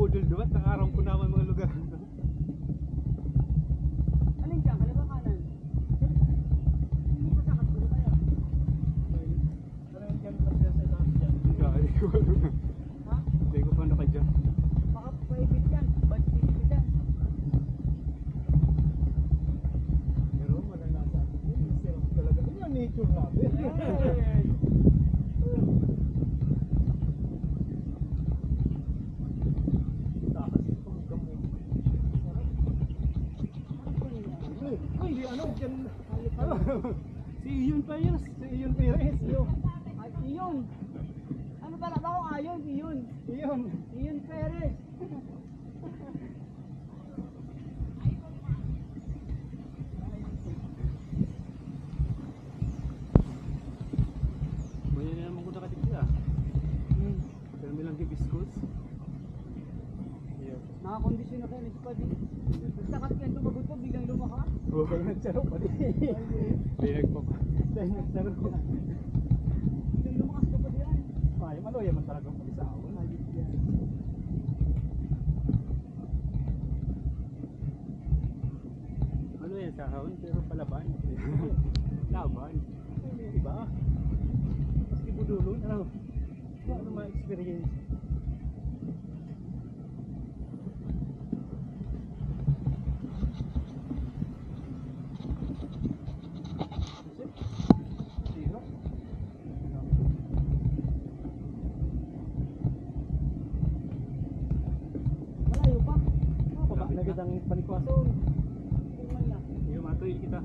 budol doon, nakarang ko naman mga lugar doon. Alin dyan? Kaliwa kanan? Hindi pa sakat ko kaya. Parang dyan kasi sa taas dyan. Hindi ko alam. Ha? Hindi ko pa nakadyan. Baka paigit yan. Ba't tigit yan? Pero wala nasa atin yun. Sirap talaga. Yun yung nature natin. Takas ito magkamot. Ay, ano dyan? Ano? Si Iyon pa yun. Si Iyon Perez. Iyon. Ay, iyon. Ano ba na ba akong ayon? Iyon. Iyon. Iyon Perez. Muna na naman ko nakatigla. Pero may lang hibiscus. Iyon. Nakakondisyon na kayo nito pa din. Nagsakat ka ito bagod ko, biglang lumaka. Kaya nagsarap pa din. Pinag pa pa. Dahil nagsarap ka. Biglang lumakas ka pa diyan. Ay, ano yaman talaga pag isa ako. Ano yan, sahawin pero palaban. Laban. Diba? Maski budulon, ano? Ano ma-experience? Zero. Malayo pa. Baba na kitang panikwason. Tingnan lang. Yung matuloy kita.